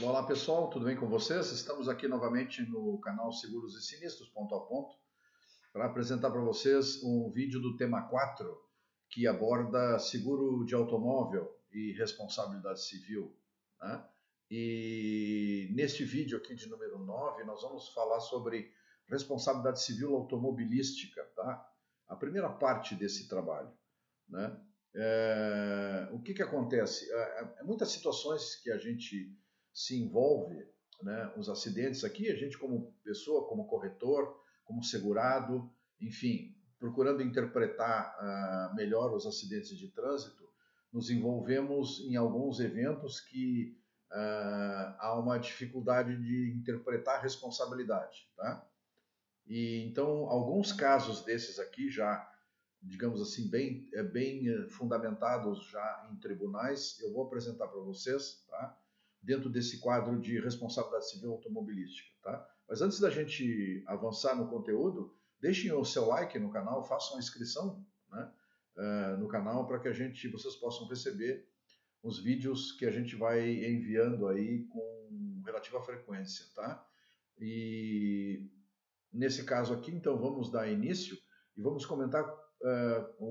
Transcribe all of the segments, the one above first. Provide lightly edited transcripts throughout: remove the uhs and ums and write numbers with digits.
Olá pessoal, tudo bem com vocês? Estamos aqui novamente no canal Seguros e Sinistros, ponto a ponto, para apresentar para vocês um vídeo do tema 4, que aborda seguro de automóvel e responsabilidade civil, né? E neste vídeo aqui de número 9, nós vamos falar sobre responsabilidade civil automobilística, tá? A primeira parte desse trabalho, né? O que que acontece? Muitas situações que a gente se envolve, né? Os acidentes aqui, a gente como pessoa, como corretor, como segurado, enfim, procurando interpretar melhor os acidentes de trânsito, nos envolvemos em alguns eventos que há uma dificuldade de interpretar a responsabilidade, tá? E então alguns casos desses aqui já, digamos assim, bem fundamentados já em tribunais, eu vou apresentar para vocês, tá? Dentro desse quadro de responsabilidade civil automobilística, tá? Mas antes da gente avançar no conteúdo, deixem o seu like no canal, façam a inscrição, né? No canal para que vocês possam receber os vídeos que a gente vai enviando aí com relativa frequência, tá? E nesse caso aqui, então, vamos dar início e vamos comentar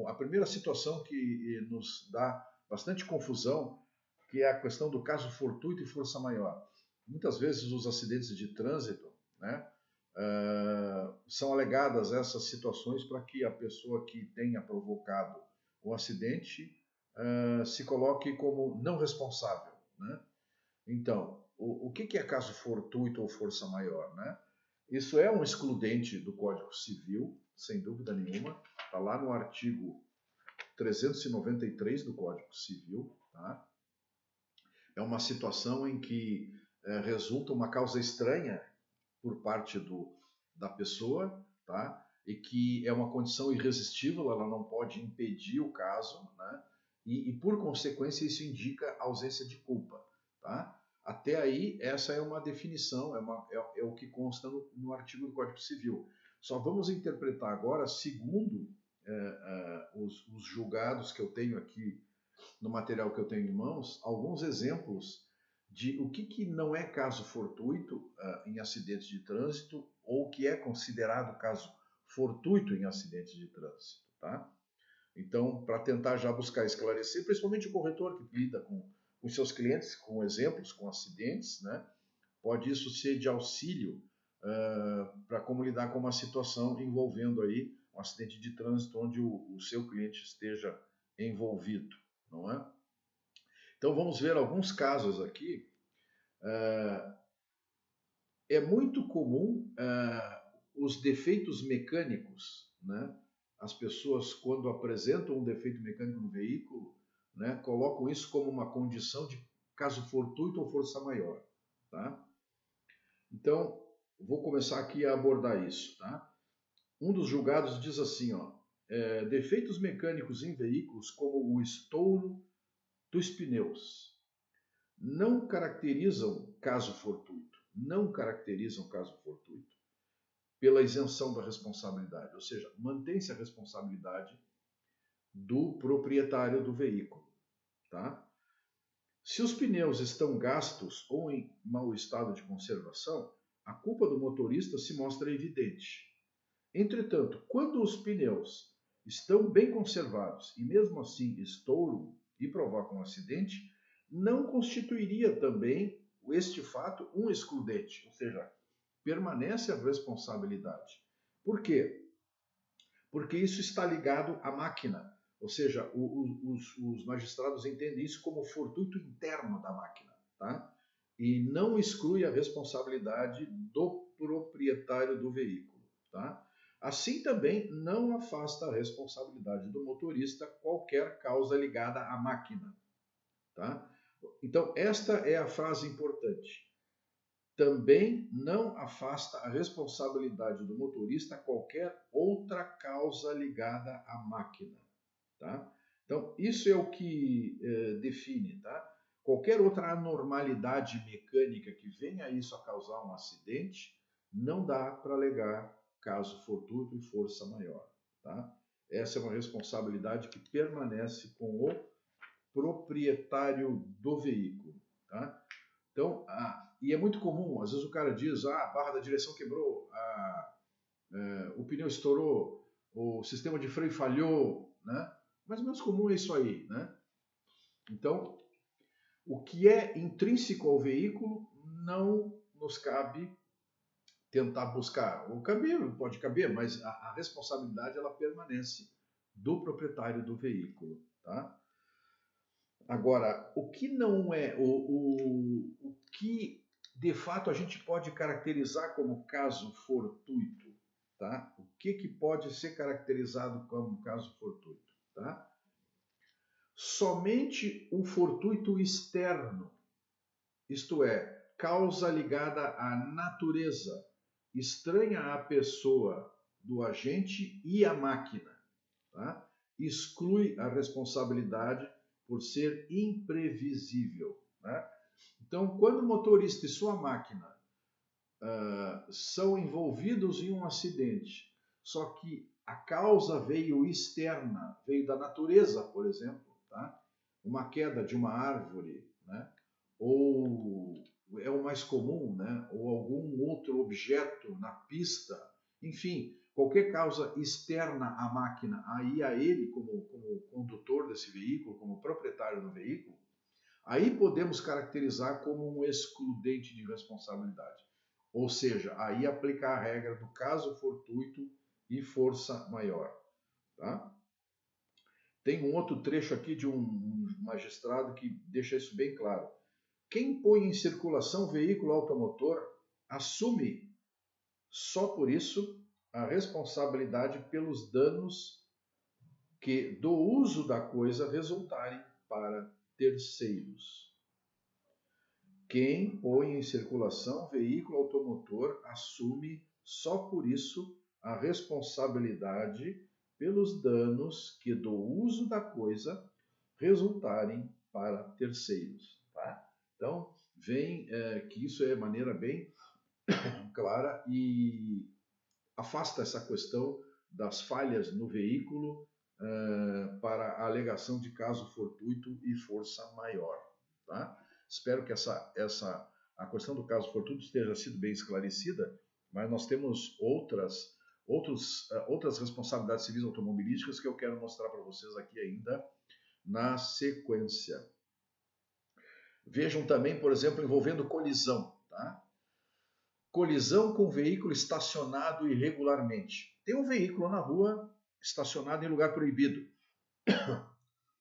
a primeira situação que nos dá bastante confusão, que é a questão do caso fortuito e força maior. Muitas vezes os acidentes de trânsito, né, são alegadas essas situações para que a pessoa que tenha provocado o acidente se coloque como não responsável, né? Então, o que é caso fortuito ou força maior, né? Isso é um excludente do Código Civil, sem dúvida nenhuma. Está lá no artigo 393 do Código Civil. Tá? É uma situação em que resulta uma causa estranha por parte da pessoa, tá? E que é uma condição irresistível, ela não pode impedir o caso, né? E por consequência, isso indica ausência de culpa. Tá? Até aí, essa é uma definição, é o que consta no artigo do Código Civil. Só vamos interpretar agora, segundo os julgados que eu tenho aqui no material que eu tenho em mãos, alguns exemplos de o que não é caso fortuito em acidentes de trânsito ou o que é considerado caso fortuito em acidentes de trânsito. Tá? Então, para tentar já buscar esclarecer, principalmente o corretor que lida com os seus clientes, com exemplos, com acidentes, né? Pode isso ser de auxílio para como lidar com uma situação envolvendo aí um acidente de trânsito onde o seu cliente esteja envolvido, não é? Então vamos ver alguns casos aqui. É muito comum os defeitos mecânicos, né? As pessoas, quando apresentam um defeito mecânico no veículo, né, colocam isso como uma condição de caso fortuito ou força maior. Tá? Então, vou começar aqui a abordar isso. Tá? Um dos julgados diz assim, ó, defeitos mecânicos em veículos como o estouro dos pneus não caracterizam caso fortuito. Não caracterizam caso fortuito pela isenção da responsabilidade, ou seja, mantém-se a responsabilidade do proprietário do veículo. Tá? Se os pneus estão gastos ou em mau estado de conservação, a culpa do motorista se mostra evidente. Entretanto, quando os pneus estão bem conservados e mesmo assim estouram e provocam um acidente, não constituiria também este fato um excludente, ou seja, permanece a responsabilidade. Por quê? Porque isso está ligado à máquina, ou seja, os magistrados entendem isso como fortuito interno da máquina, tá? E não exclui a responsabilidade do proprietário do veículo, tá? Assim também não afasta a responsabilidade do motorista qualquer causa ligada à máquina, tá? Então, esta é a frase importante. Também não afasta a responsabilidade do motorista qualquer outra causa ligada à máquina. Tá? Então, isso é o que define. Tá? Qualquer outra anormalidade mecânica que venha isso a causar um acidente, não dá para alegar caso fortuito e força maior. Tá? Essa é uma responsabilidade que permanece com o proprietário do veículo. Tá? Então, E é muito comum, às vezes o cara diz, a barra da direção quebrou, o pneu estourou, o sistema de freio falhou, né? Mais ou menos comum é isso aí, né? Então, o que é intrínseco ao veículo não nos cabe tentar buscar. Ou caber, pode caber, mas a responsabilidade ela permanece do proprietário do veículo, tá? Agora, o que não é, o que de fato a gente pode caracterizar como caso fortuito, tá? O que pode ser caracterizado como caso fortuito, tá? Somente o fortuito externo, isto é, causa ligada à natureza, estranha à pessoa do agente e à máquina, tá? Exclui a responsabilidade por ser imprevisível, né? Então, quando o motorista e sua máquina são envolvidos em um acidente, só que a causa veio externa, veio da natureza, por exemplo, tá? Uma queda de uma árvore, né? Ou é o mais comum, né? Ou algum outro objeto na pista, enfim, qualquer causa externa à máquina, aí a ele como condutor desse veículo, como proprietário do veículo, aí podemos caracterizar como um excludente de responsabilidade. Ou seja, aí aplicar a regra do caso fortuito e força maior. Tá? Tem um outro trecho aqui de um magistrado que deixa isso bem claro. Quem põe em circulação veículo automotor assume, só por isso, a responsabilidade pelos danos que do uso da coisa resultarem para terceiros. Quem põe em circulação veículo automotor assume, só por isso, a responsabilidade pelos danos que do uso da coisa resultarem para terceiros. Tá? Então, vem que isso é maneira bem clara e afasta essa questão das falhas no veículo para a alegação de caso fortuito e força maior. Tá? Espero que a questão do caso fortuito esteja sido bem esclarecida, mas nós temos outras responsabilidades civis automobilísticas que eu quero mostrar para vocês aqui ainda na sequência. Vejam também, por exemplo, envolvendo colisão. Tá? Colisão com veículo estacionado irregularmente. Tem um veículo na rua estacionado em lugar proibido.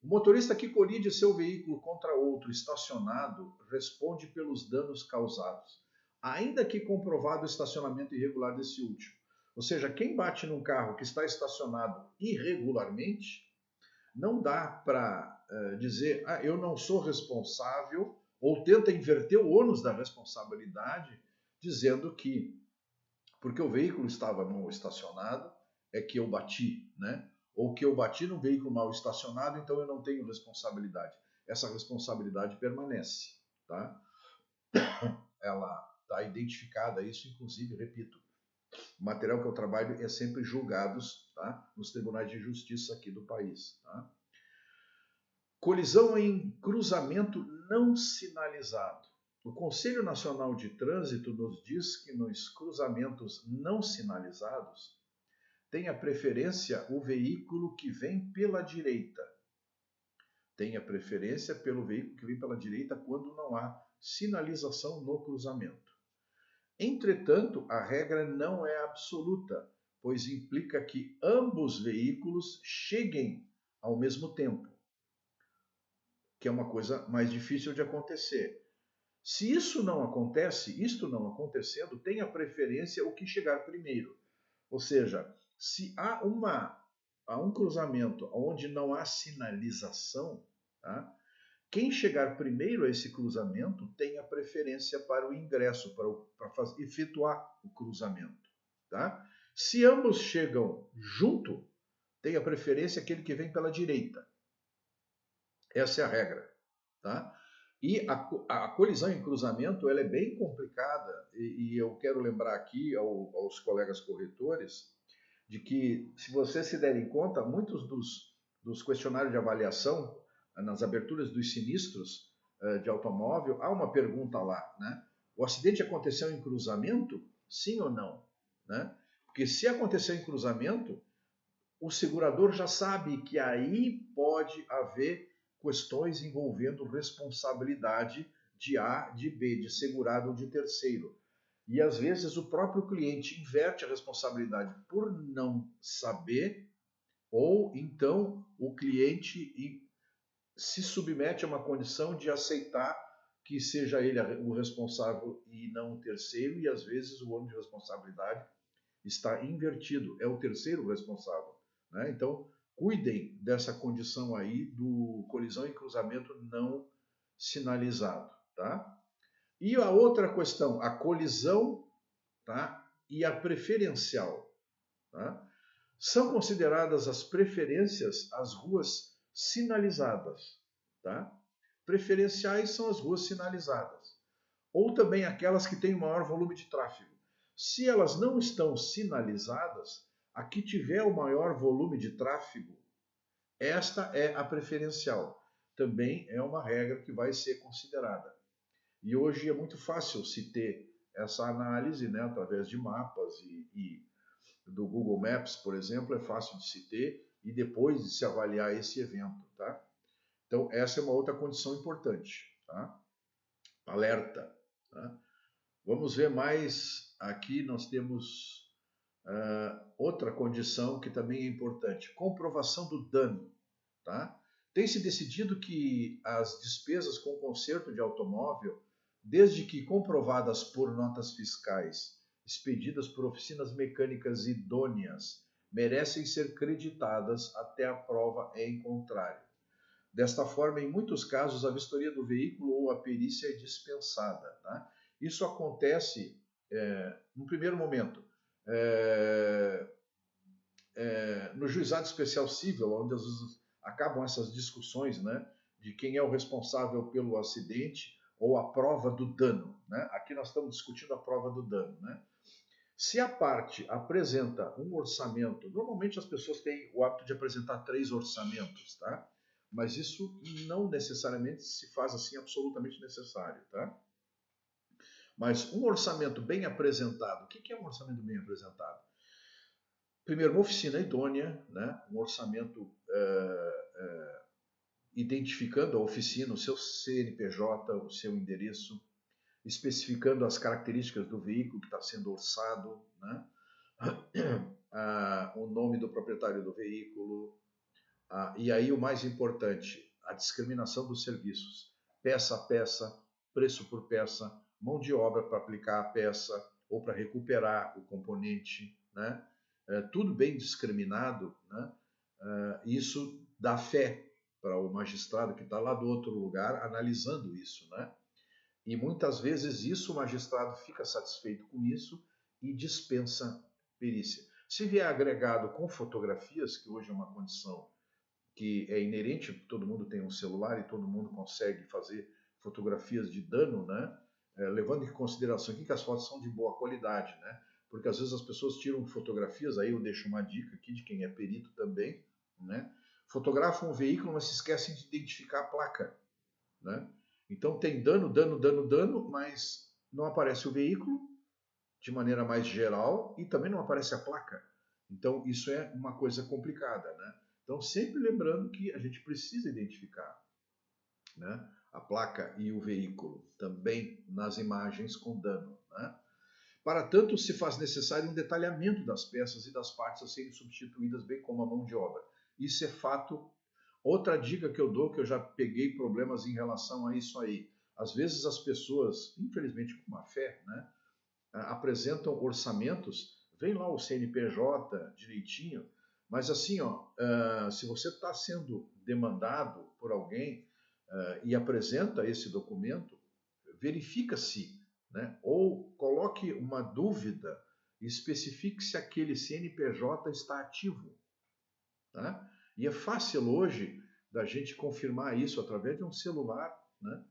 O motorista que colide seu veículo contra outro estacionado responde pelos danos causados, ainda que comprovado o estacionamento irregular desse último. Ou seja, quem bate num carro que está estacionado irregularmente, não dá para dizer, eu não sou responsável, ou tenta inverter o ônus da responsabilidade, dizendo que, porque o veículo estava mal estacionado, é que eu bati, né? Ou que eu bati num veículo mal estacionado, então eu não tenho responsabilidade. Essa responsabilidade permanece, tá? Ela está identificada, isso inclusive, repito, o material que eu trabalho é sempre julgados, tá? Nos tribunais de justiça aqui do país, tá? Colisão em cruzamento não sinalizado. O Conselho Nacional de Trânsito nos diz que nos cruzamentos não sinalizados tem a preferência o veículo que vem pela direita. Tem a preferência pelo veículo que vem pela direita quando não há sinalização no cruzamento. Entretanto, a regra não é absoluta, pois implica que ambos veículos cheguem ao mesmo tempo, que é uma coisa mais difícil de acontecer. Se isso não acontece, isto não acontecendo, tem a preferência o que chegar primeiro. Ou seja, se há um cruzamento onde não há sinalização, tá? Quem chegar primeiro a esse cruzamento tem a preferência para o ingresso, para efetuar o cruzamento. Tá? Se ambos chegam junto, tem a preferência aquele que vem pela direita. Essa é a regra. Tá? E a colisão em cruzamento ela é bem complicada, e eu quero lembrar aqui aos colegas corretores de que, se vocês se derem conta, muitos dos questionários de avaliação, nas aberturas dos sinistros de automóvel, há uma pergunta lá, né? O acidente aconteceu em cruzamento? Sim ou não? Né? Porque se aconteceu em cruzamento, o segurador já sabe que aí pode haver questões envolvendo responsabilidade de A, de B, de segurado ou de terceiro. E às vezes o próprio cliente inverte a responsabilidade por não saber, ou então o cliente se submete a uma condição de aceitar que seja ele o responsável e não o terceiro, e às vezes o ônus de responsabilidade está invertido, é o terceiro responsável. Né? Então, cuidem dessa condição aí do colisão e cruzamento não sinalizado. Tá? E a outra questão, a colisão, tá? E a preferencial. Tá? São consideradas as preferências as ruas sinalizadas. Tá? Preferenciais são as ruas sinalizadas. Ou também aquelas que têm maior volume de tráfego. Se elas não estão sinalizadas, a que tiver o maior volume de tráfego, esta é a preferencial. Também é uma regra que vai ser considerada. E hoje é muito fácil se ter essa análise, né, através de mapas e do Google Maps, por exemplo, é fácil de se ter e depois de se avaliar esse evento. Tá? Então, essa é uma outra condição importante. Tá? Alerta. Tá? Vamos ver mais. Aqui nós temos outra condição que também é importante: comprovação do dano. Tá? Tem se decidido que as despesas com conserto de automóvel, desde que comprovadas por notas fiscais expedidas por oficinas mecânicas idôneas, merecem ser creditadas até a prova em contrário. Desta forma, em muitos casos, a vistoria do veículo ou a perícia é dispensada. Tá? Isso acontece no primeiro momento no juizado especial civil, onde às vezes acabam essas discussões, né, de quem é o responsável pelo acidente ou a prova do dano. Né? Aqui nós estamos discutindo a prova do dano. Né? Se a parte apresenta um orçamento, normalmente as pessoas têm o hábito de apresentar 3 orçamentos, tá? Mas isso não necessariamente se faz assim absolutamente necessário, tá? Mas um orçamento bem apresentado, o que é um orçamento bem apresentado? Primeiro, uma oficina idônea, né? Um orçamento identificando a oficina, o seu CNPJ, o seu endereço, especificando as características do veículo que está sendo orçado, né? O nome do proprietário do veículo, e aí o mais importante, a discriminação dos serviços, peça a peça, preço por peça, mão de obra para aplicar a peça ou para recuperar o componente, né? Tudo bem discriminado, né? Isso dá fé para o magistrado que está lá do outro lugar analisando isso, né? E muitas vezes isso o magistrado fica satisfeito com isso e dispensa perícia. Se vier agregado com fotografias, que hoje é uma condição que é inerente, todo mundo tem um celular e todo mundo consegue fazer fotografias de dano, né? Levando em consideração aqui que as fotos são de boa qualidade, né? Porque às vezes as pessoas tiram fotografias, aí eu deixo uma dica aqui de quem é perito também, né? Fotografam o veículo, mas se esquecem de identificar a placa, né? Então tem dano, mas não aparece o veículo de maneira mais geral e também não aparece a placa. Então isso é uma coisa complicada, né? Então sempre lembrando que a gente precisa identificar, né, a placa e o veículo também nas imagens com dano, né? Para tanto, se faz necessário um detalhamento das peças e das partes a serem substituídas, bem como a mão de obra. Isso é fato. Outra dica que eu dou, que eu já peguei problemas em relação a isso aí. Às vezes as pessoas, infelizmente com má fé, né, apresentam orçamentos, vem lá o CNPJ direitinho, mas assim, ó, se você está sendo demandado por alguém e apresenta esse documento, verifica-se, né, ou coloque uma dúvida e especifique se aquele CNPJ está ativo. Tá? E é fácil hoje da gente confirmar isso através de um celular, né?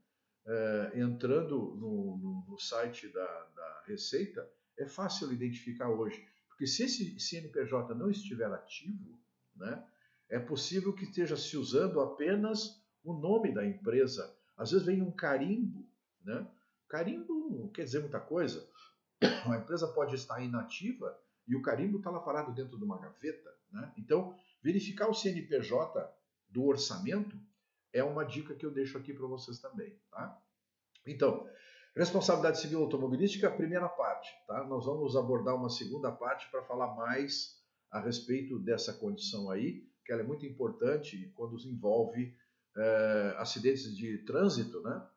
Entrando no site da Receita, é fácil identificar hoje. Porque se esse CNPJ não estiver ativo, né, é possível que esteja se usando apenas o nome da empresa. Às vezes vem um carimbo, né, Carimbo não quer dizer muita coisa. A empresa pode estar inativa e o carimbo está lá parado dentro de uma gaveta, né? Então, verificar o CNPJ do orçamento é uma dica que eu deixo aqui para vocês também, tá? Então, responsabilidade civil automobilística, a primeira parte, tá? Nós vamos abordar uma segunda parte para falar mais a respeito dessa condição aí, que ela é muito importante quando envolve acidentes de trânsito, né?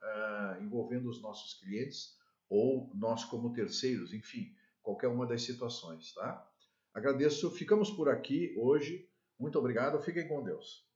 Envolvendo os nossos clientes ou nós como terceiros, enfim, qualquer uma das situações, tá? Agradeço, ficamos por aqui hoje. Muito obrigado, fiquem com Deus.